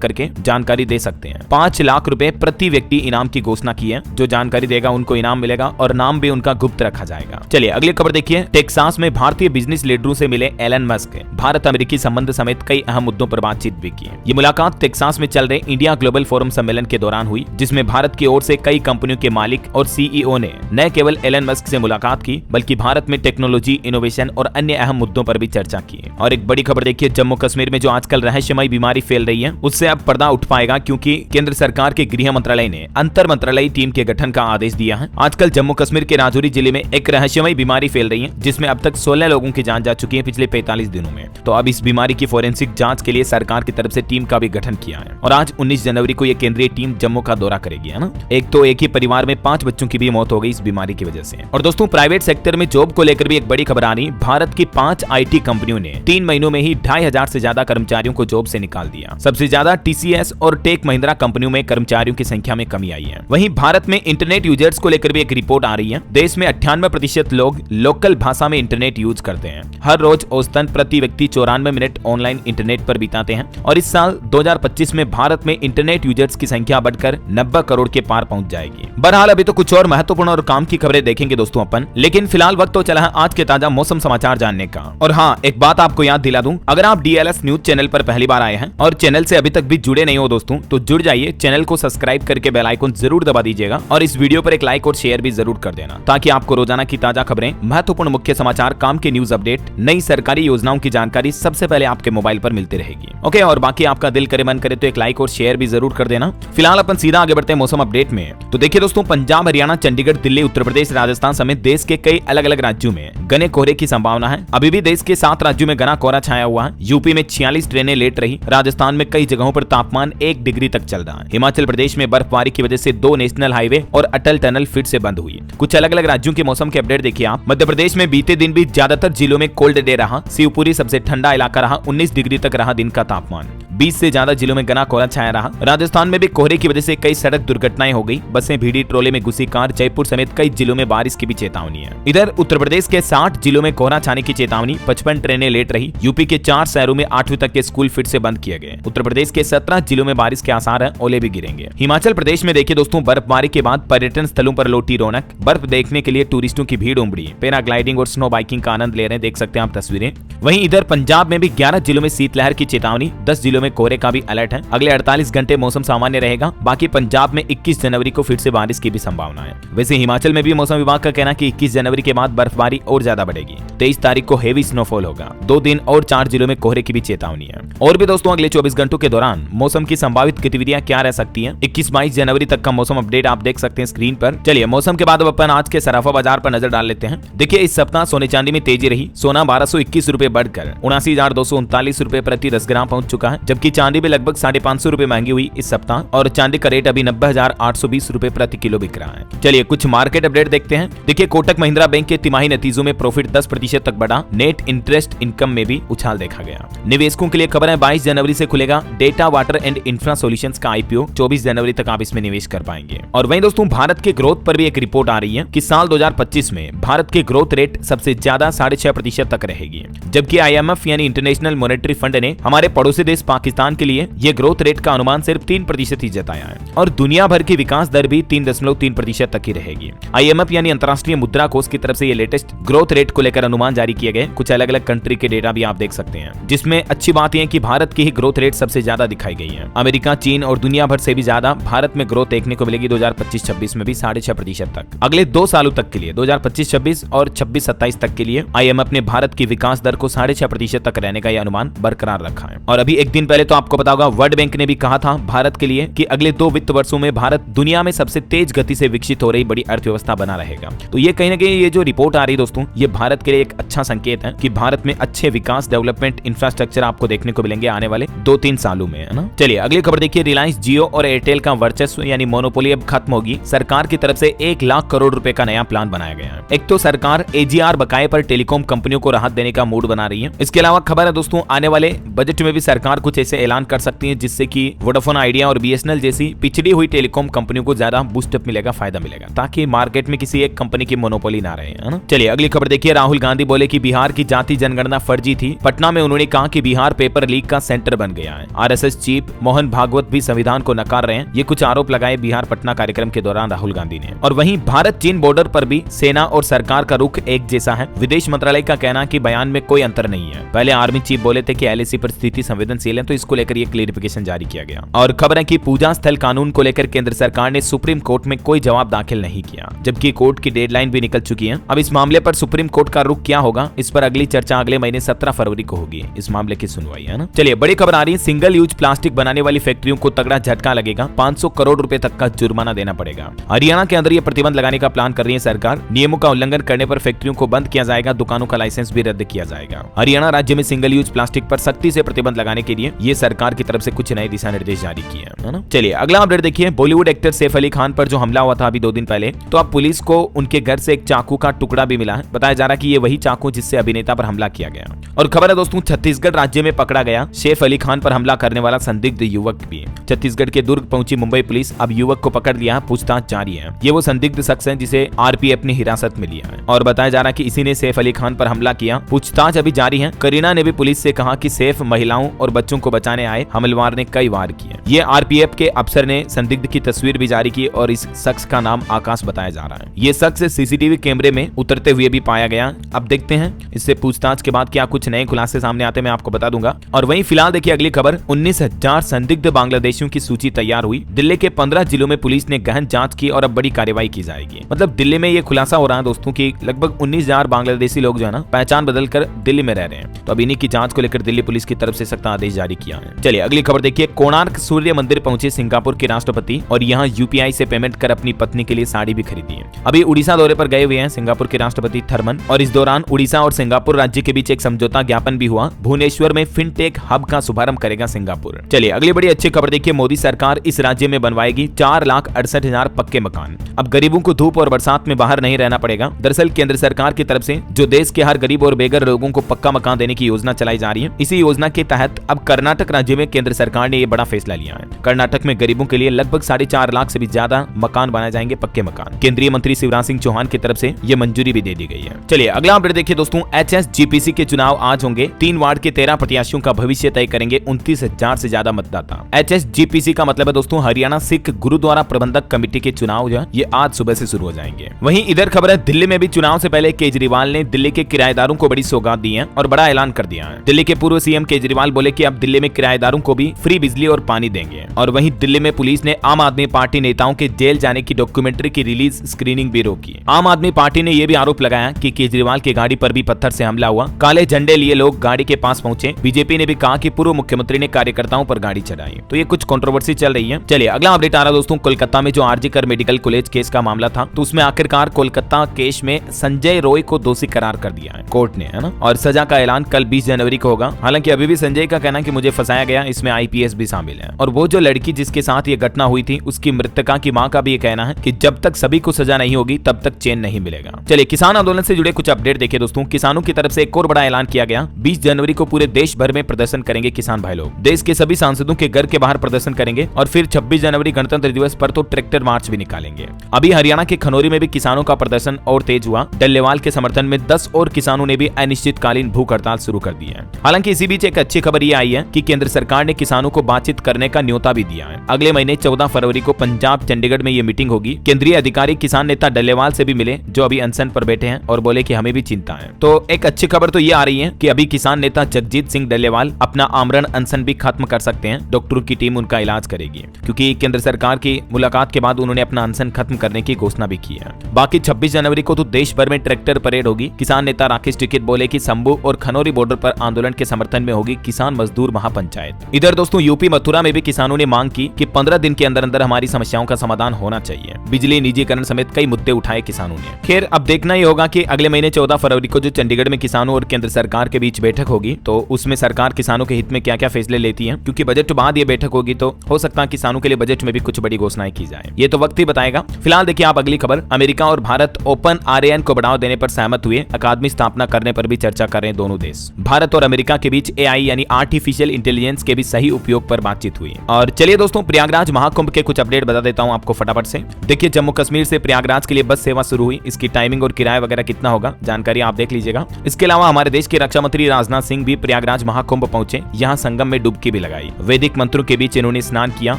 करके जानकारी दे सकते हैं। 5 लाख रुपए प्रति व्यक्ति इनाम की घोषणा की है। जो जानकारी देगा उनको इनाम मिलेगा और नाम भी उनका गुप्त रखा जाएगा। चलिए अगली खबर देखिए, टेक्सास में भारतीय बिजनेस लीडरों से मिले एलन मस्क। भारत अमेरिकी संबंध समेत कई अहम मुद्दों पर बातचीत भी की। ये मुलाकात टेक्सास में चल रहे इंडिया ग्लोबल फोरम सम्मेलन के दौरान हुई, जिसमें भारत की ओर से कई कंपनियों के मालिक और सीईओ ने न केवल एलन मस्क से मुलाकात की बल्कि भारत में टेक्नोलॉजी, इनोवेशन और अन्य अहम मुद्दों पर भी चर्चा की। और एक बड़ी खबर देखिए, जम्मू कश्मीर में जो आजकल रहस्यमय बीमारी फैल रही है उससे अब पर्दा उठ पाएगा, क्योंकि केंद्र सरकार के गृह मंत्रालय ने अंतर मंत्रालयी टीम के गठन का आदेश दिया है। आजकल जम्मू कश्मीर के राजौरी जिले में एक रहस्यमय बीमारी फैल रही है, जिसमें अब तक 16 लोगों की जान जा चुकी है पिछले 45 दिनों में। तो अब इस बीमारी की फोरेंसिक जांच के लिए सरकार की तरफ से टीम का भी गठन किया है और आज 19 जनवरी को यह केंद्रीय टीम जम्मू का दौरा करेगी, है ना। एक ही परिवार में 5 बच्चों की भी मौत हो गई इस बीमारी की वजह से। और दोस्तों प्राइवेट सेक्टर में जॉब को लेकर भी एक बड़ी खबर आ रही। भारत की 5 आईटी कंपनियों ने 3 महीनों में ही 2500 से ज्यादा कर्मचारियों को जॉब से निकाल दिया। सबसे ज्यादा टीसीएस और टेक महिंद्रा कंपनियों में कर्मचारियों की संख्या में कमी आई है। वहीं भारत में इंटरनेट यूजर्स को लेकर भी एक रिपोर्ट आ रही है। देश में 98% लोग लोकल भाषा में इंटरनेट यूज करते हैं। हर रोज औसतन प्रति व्यक्ति 94 मिनट ऑनलाइन इंटरनेट पर बिताते हैं और इस साल 2025 में भारत में इंटरनेट यूजर्स की संख्या बढ़कर 90 करोड़ के पार पहुंच जाएगी। बहरहाल अभी तो कुछ और महत्वपूर्ण और काम की खबरें देखेंगे दोस्तों अपन, लेकिन फिलहाल वक्त तो चला है आज के ताजा मौसम समाचार जानने का। और हाँ, एक बात आपको याद दिला दूं, अगर आप डीएलएस न्यूज चैनल पर पहली बार आए हैं और चैनल से अभी तक भी जुड़े नहीं हो दोस्तों, तो जुड़ जाइए, चैनल को सब्सक्राइब करके बेल आइकन जरूर दबा दीजिएगा और इस वीडियो पर एक लाइक और शेयर भी जरूर कर देना, ताकि आपको रोजाना की ताजा खबरें, महत्वपूर्ण मुख्य समाचार, काम के न्यूज अपडेट, नई सरकारी योजनाओं की जानकारी सबसे पहले आपके मोबाइल पर मिलती रहेगी। ओके, और बाकी आपका दिल करे मन करे तो एक लाइक और शेयर भी जरूर कर देना। फिलहाल अपन सीधा आगे बढ़ते हैं मौसम अपडेट में। तो देखिए दोस्तों, पंजाब, हरियाणा, चंडीगढ़, दिल्ली, उत्तर प्रदेश, राजस्थान समेत देश के कई अलग अलग राज्यों में घने कोहरे की संभावना है। अभी भी देश के 7 राज्यों में घना कोहरा छाया हुआ है। यूपी में 46 ट्रेनें लेट रही। राजस्थान में कई जगहों पर तापमान 1 डिग्री तक चल रहा है। हिमाचल प्रदेश में बर्फबारी की वजह से 2 नेशनल हाईवे और अटल टनल फिर से बंद हुई। कुछ अलग अलग राज्यों के मौसम के अपडेट देखिए आप। मध्य प्रदेश में बीते दिन भी ज्यादातर जिलों में कोल्ड डे रहा। शिवपुरी सबसे ठंडा इलाका रहा, 19 डिग्री तक रहा दिन का तापमान। 20 से ज्यादा जिलों में घना कोहरा छाया रहा। राजस्थान में भी कोहरे की वजह से कई सड़क दुर्घटनाएं हो गई। बसें भीड़ी, ट्रोले में घुसी कार। जयपुर समेत कई जिलों में बारिश की भी चेतावनी है। इधर उत्तर प्रदेश के 60 जिलों में कोहरा छाने की चेतावनी। 55 ट्रेनें लेट रही। यूपी के 4 शहरों में 8वीं तक के स्कूल फिर से बंद किए गए। उत्तर प्रदेश के 17 जिलों में बारिश के आसार है, ओले भी गिरेंगे। हिमाचल प्रदेश में देखिए दोस्तों, बर्फबारी के बाद पर्यटन स्थलों पर लौटी रौनक। बर्फ देखने के लिए टूरिस्टों की भीड़ उमड़ी। पैराग्लाइडिंग और स्नो बाइकिंग का आनंद ले रहे हैं, देख सकते हैं आप तस्वीरें। वहीं इधर पंजाब में भी 11 जिलों में शीतलहर की चेतावनी। 10 जिलों में कोहरे का भी अलर्ट है। अगले 48 घंटे मौसम सामान्य रहेगा। बाकी पंजाब में 21 जनवरी को फिर से बारिश की भी संभावना है। वैसे हिमाचल में भी मौसम विभाग का कहना है कि 21 जनवरी के बाद बर्फबारी और ज्यादा बढ़ेगी। 23 तारीख को हेवी स्नोफॉल होगा। 2 दिन और 4 जिलों में कोहरे की भी चेतावनी है। और भी दोस्तों अगले 24 घंटों के दौरान मौसम की संभावित गतिविधियां क्या रह सकती हैं, 21-22 जनवरी तक का मौसम अपडेट आप देख सकते हैं स्क्रीन पर। चलिए मौसम के बाद अब अपन आज के सराफा बाजार पर नजर डाल लेते हैं। देखिए इस सप्ताह सोने चांदी में तेजी रही। सोना 1221 रुपए बढ़कर 79,239 रुपए प्रति 10 ग्राम पहुंच चुका है, जबकि चांदी भी लगभग 550 रुपए महंगी हुई इस सप्ताह और चांदी का रेट अभी 90,820 रुपए प्रति किलो बिक रहा है। चलिए कुछ मार्केट अपडेट देखते हैं। देखिए कोटक महिंद्रा बैंक के तिमाही नतीजों में प्रॉफिट 10% तक बढ़ा। नेट इंटरेस्ट इनकम में भी उछाल देखा गया। निवेशकों के लिए खबर है 22 जनवरी से खुलेगा data water and infra solutions का आईपीओ। 24 जनवरी तक आप इसमें निवेश कर पाएंगे। और वहीं दोस्तों भारत के ग्रोथ पर भी एक रिपोर्ट आ रही है कि साल 2025 में भारत की ग्रोथ रेट सबसे ज्यादा 6.5% तक रहेगी, जबकि आईएमएफ यानी इंटरनेशनल मॉनेटरी फंड ने हमारे पड़ोसी देश पाकिस्तान के लिए ये ग्रोथ रेट का अनुमान सिर्फ 3% ही जताया है और दुनिया भर की विकास दर भी 3.3% तक ही रहेगी। आईएमएफ यानी अंतर्राष्ट्रीय मुद्रा कोष की तरफ से ये लेटेस्ट ग्रोथ रेट को लेकर अनुमान जारी किए गए। कुछ अलग अलग कंट्री के डेटा भी आप देख सकते हैं, जिसमें अच्छी बात यह है कि भारत की ही ग्रोथ रेट सबसे ज्यादा दिखाई गई है। अमेरिका, चीन और दुनिया भर से भी ज्यादा भारत में ग्रोथ देखने को मिलेगी 2025-26 में भी 6.5% तक। अगले 2 सालों तक के लिए 2025-26 और 26-27 तक के लिए आईएमएफ ने भारत की विकास दर को 6.5% तक रहने का यह अनुमान बरकरार रखा है। और अभी एक दिन पहले तो आपको पता होगा वर्ल्ड बैंक ने भी कहा था भारत के लिए कि अगले 2 वित्त वर्षों में भारत दुनिया में सबसे तेज गति से विकसित हो रही बड़ी अर्थव्यवस्था बना रहेगा। तो ये कहीं ना कहीं ये जो रिपोर्ट आ रही है दोस्तों, ये भारत के लिए एक अच्छा संकेत है कि भारत में अच्छे विकास, डेवलपमेंट, इंफ्रास्ट्रक्चर आपको देखने को मिलेंगे आने वाले 2-3 सालों में, है ना। चलिए अगली खबर देखिए। रिलायंस जियो और एयरटेल का वर्चस्व यानी मोनोपोली अब खत्म होगी। सरकार की तरफ से 1 लाख करोड़ रुपए का नया प्लान बनाया गया है। एक तो सरकार एजीआर बकाये पर टेलीकॉम कंपनियों को राहत देने का मूड बना रही है। इसके अलावा खबर है दोस्तों, आने वाले बजट में भी सरकार कुछ ऐसे ऐलान कर सकती है जिससे कि वोडाफोन आइडिया और बीएसएनएल जैसी पिछड़ी हुई टेलीकॉम कंपनियों को ज्यादा बूस्टअप मिलेगा, फायदा मिलेगा, ताकि मार्केट में किसी एक कंपनी की मोनोपोली ना रहे, है ना। चलिए अगली खबर देखिए। राहुल गांधी बोले कि बिहार की जाति जनगणना फर्जी थी। पटना में उन्होंने कहा कि बिहार पेपर लीक का सेंटर बन गया है। आरएसएस चीफ मोहन भागवत भी संविधान को नकार रहे हैं। ये कुछ आरोप लगाए बिहार पटना कार्यक्रम के दौरान राहुल गांधी ने। और वहीं भारत चीन बॉर्डर पर भी सेना और सरकार का रुख एक जैसा है। विदेश मंत्रालय का कहना कि बयान में कोई अंतर नहीं है। पहले आर्मी चीफ बोले थे कि एलएसी पर स्थिति संवेदनशील है, तो इसको लेकर ये क्लेरिफिकेशन जारी किया गया। और खबर है कि पूजा स्थल कानून को लेकर केंद्र सरकार ने सुप्रीम कोर्ट में कोई जवाब दाखिल नहीं किया, जबकि कोर्ट की डेडलाइन भी निकल चुकी है। अब इस मामले पर सुप्रीम कोर्ट का रुख क्या होगा, इस पर अगली चर्चा अगले महीने 17 फरवरी को होगी। इस मामले की सुनवाई, है ना। चलिए बड़ी खबर आ रही है। सिंगल यूज प्लास्टिक बनाने वाली फैक्ट्रियों को तगड़ा झटका लगेगा। 500 करोड़ रुपए तक का जुर्माना देना पड़ेगा। हरियाणा के अंदर ये प्रतिबंध लगाने का प्लान कर रही है सरकार। नियमों का उल्लंघन करने पर फैक्ट्रियों को बंद किया जाएगा, दुकानों का लाइसेंस भी रद्द किया जाएगा। हरियाणा राज्य में सिंगल यूज प्लास्टिक पर सख्ती से प्रतिबंध लगाने के लिए ये सरकार की तरफ से कुछ नए दिशा निर्देश जारी किए हैं, है ना। चलिए अगला अपडेट देखिए। बॉलीवुड एक्टर सैफ अली खान पर जो हमला हुआ था अभी 2 दिन पहले, तो अब पुलिस को उनके घर से एक चाकू का टुकड़ा भी मिला है। बताया जा रहा है कि ये वही चाकू जिससे अभिनेता पर हमला किया गया। और खबर है दोस्तों, छत्तीसगढ़ राज्य में पकड़ा गया सैफ अली खान पर हमला करने वाला संदिग्ध युवक भी। छत्तीसगढ़ के दुर्ग पहुंची मुंबई पुलिस अब युवक को पकड़ लिया, पूछताछ जारी है। ये वो संदिग्ध शख्स है जिसे आरपीएफ ने हिरासत में लिया है और बताया जा रहा है कि इसी ने सैफ अली खान पर हमला किया। पूछताछ अभी जारी है। करीना ने भी पुलिस से कहा कि सैफ महिलाओं और बच्चों को बचाने आए हमलवार ने कई वार किए। ये आरपीएफ के अफसर ने संदिग्ध की तस्वीर भी जारी की और इस शख्स का नाम आकाश बताया जा रहा है। ये शख्स सीसीटीवी कैमरे में उतरते हुए भी पाया गया। अब देखते हैं इससे पूछताछ के बाद क्या कुछ नए खुलासे सामने आते, मैं आपको बता दूंगा। और वहीं फिलहाल देखिए अगली खबर। 19,000 संदिग्ध बांग्लादेशियों की सूची तैयार हुई। दिल्ली के 15 जिलों में पुलिस ने गहन जांच की और अब बड़ी कार्रवाई की जाएगी। मतलब दिल्ली में ये खुलासा हो रहा है दोस्तों कि लगभग 19,000 बांग्लादेशी लोग जो है ना पहचान बदलकर दिल्ली में रह रहे हैं। तो अब इन्हीं की जांच को लेकर दिल्ली पुलिस की तरफ से सख्त आदेश जारी किया है। चलिए अगली खबर देखिए। कोणार्क सूर्य मंदिर पहुंचे सिंगापुर के राष्ट्रपति और यहाँ यूपीआई से पेमेंट कर अपनी पत्नी के लिए साड़ी भी खरीदी है। अभी उड़ीसा दौरे पर गए हुए हैं सिंगापुर के राष्ट्रपति थर्मन और इस दौरान उड़ीसा और सिंगापुर राज्य के बीच एक समझौता ज्ञापन भी हुआ। भुवनेश्वर में फिनटेक हब का शुभारंभ करेगा सिंगापुर। चलिए अगली बड़ी अच्छी खबर देखिए। मोदी सरकार इस राज्य में बनवाएगी 4,68,000 पक्के मकान। अब गरीबों को धूप और बरसात में बाहर नहीं रहना पड़ेगा। दरअसल केंद्र सरकार की तरफ से जो देश के हर गरीब और बेघर लोगों को पक्का मकान देने की योजना चलाई जा रही है, इसी योजना के तहत अब कर्नाटक राज्य में केंद्र सरकार ने ये बड़ा फैसला लिया है। कर्नाटक में गरीबों के लिए लगभग 4.5 लाख से भी ज्यादा मकान बनाए जाएंगे, पक्के मकान। केंद्रीय मंत्री शिवराज सिंह चौहान की तरफ से ये मंजूरी भी दे दी गई है। चलिए अगला अपडेट देखिए दोस्तों। एचएसजीपीसी के चुनाव आज होंगे। 3 वार्ड के 13 प्रत्याशियों का भविष्य तय करेंगे 29,000 से ज्यादा मतदाता। एचएसजीपीसी का मतलब है दोस्तों हरियाणा सिख गुरुद्वारा प्रबंधक कमेटी के चुनाव जो है ये आज सुबह से शुरू हो जाएंगे। वहीं इधर खबर है दिल्ली में भी चुनाव से पहले केजरीवाल ने दिल्ली के किराएदारों को बड़ी सौगात दी है और बड़ा ऐलान कर दिया है। दिल्ली के पूर्व सीएम केजरीवाल बोले कि अब दिल्ली में किराएदारों को भी फ्री बिजली और पानी देंगे। और वहीं दिल्ली में पुलिस ने आम आदमी पार्टी नेताओं के जेल जाने की डॉक्यूमेंट्री की रिलीज स्क्रीनिंग भी रोकी। आम आदमी पार्टी ने यह भी आरोप लगाया कि केजरीवाल की गाड़ी पर भी पत्थर से हमला हुआ। काले झंडे लिए लोग गाड़ी के पास पहुंचे। बीजेपी ने भी कहा कि पूर्व मुख्यमंत्री ने कार्यकर्ताओं पर गाड़ी चढ़ाई। तो ये कुछ कंट्रोवर्सी चल रही है। चलिए अगला अपडेट आ रहा दोस्तों। कोलकाता में जो आरजीकर मेडिकल कॉलेज केस का मामला था, तो उसमें आखिरकार कोलकाता केस में संजय रॉय को दोषी करार कर दिया है कोर्ट ने, है ना। और सजा का ऐलान कल 20 जनवरी को होगा। हालांकि अभी भी संजय का कहना है कि मुझे फंसाया गया, इसमें आईपीएस भी शामिल है। और वो जो लड़की जिसके साथ ये घटना हुई थी उसकी मृतका की मां का भी ये कहना है कि जब तक सभी को सजा नहीं होगी तब तक चैन नहीं मिलेगा। चलिए किसान आंदोलन से जुड़े कुछ अपडेट देखिए दोस्तों। किसानों की तरफ से एक और बड़ा ऐलान किया गया। 20 जनवरी को पूरे देश भर में प्रदर्शन करेंगे किसान भाई लोग। देश के सभी सांसदों के घर के बाहर प्रदर्शन करेंगे और फिर 26 जनवरी गणतंत्र दिवस पर तो ट्रैक्टर मार्च भी निकालेंगे। अभी हरियाणा के खनौरी में भी किसानों का प्रदर्शन और तेज हुआ। डल्लेवाल के समर्थन में 10 और किसानों ने भी अनिश्चितकालीन भूख हड़ताल शुरू कर दी है। हालांकि इसी बीच एक अच्छी खबर ये आई है कि केंद्र सरकार ने किसानों को बातचीत करने का न्योता भी दिया है। अगले महीने 14 फरवरी को पंजाब चंडीगढ़ में ये मीटिंग होगी। केंद्रीय अधिकारी किसान नेता डल्लेवाल से भी मिले जो अभी अनशन पर बैठे हैं और बोले कि हमें भी चिंता है। तो एक अच्छी खबर तो ये आ रही है कि अभी किसान नेता जगजीत सिंह डल्लेवाल अपना आमरण अनशन भी खत्म कर सकते हैं। डॉक्टरों की टीम उनका इलाज करेगी, क्योंकि केंद्र सरकार की मुलाकात के बाद उन्होंने अपना अनशन खत्म करने की घोषणा भी की है। बाकी 26 जनवरी को तो देश भर में ट्रैक्टर परेड होगी। किसान नेता राकेश टिकैत बोले कि शंभू और खनौरी बॉर्डर पर आंदोलन के समर्थन में होगी किसान मजदूर महापंचायत। इधर दोस्तों यूपी मथुरा में भी किसानों ने मांग की कि 15 दिन के अंदर अंदर हमारी समस्याओं का समाधान होना चाहिए। बिजली निजीकरण समेत कई मुद्दे उठाए किसानों ने। खैर अब देखना ही होगा कि अगले महीने 14 फरवरी को जो चंडीगढ़ में किसानों और केंद्र सरकार के बीच बैठक होगी तो उसमें सरकार किसानों के हित में क्या क्या फैसले लेती है, क्योंकि बजट बाद ये बैठक होगी तो हो सकता है किसानों के लिए बजट में भी कुछ बड़ी घोषणाएं की जाए। ये तो वक्त ही बताएगा। फिलहाल देखिए आप अगली खबर। अमेरिका और भारत ओपन आरएएन को बढ़ावा देने पर सहमत हुए। अकादमी स्थापना करने पर भी चर्चा कर रहे हैं दोनों देश। भारत और अमेरिका के बीच एआई यानी आर्टिफिशियल इंटेलिजेंस के भी सही उपयोग पर बातचीत हुई। और चलिए दोस्तों, प्रयागराज महाकुंभ के कुछ अपडेट बता देता हूँ आपको फटाफट से। देखिए, जम्मू कश्मीर से प्रयागराज के लिए बस सेवा शुरू हुई। इसकी टाइमिंग और किराया वगैरह कितना होगा, जानकारी आप देख लीजिएगा। इसके अलावा हमारे देश के रक्षा मंत्री राजनाथ सिंह भी प्रयागराज महाकुंभ पहुंचे। यहाँ संगम में डुबकी भी लगाई। वैदिक मंत्रों के बीच इन्होंने स्नान किया।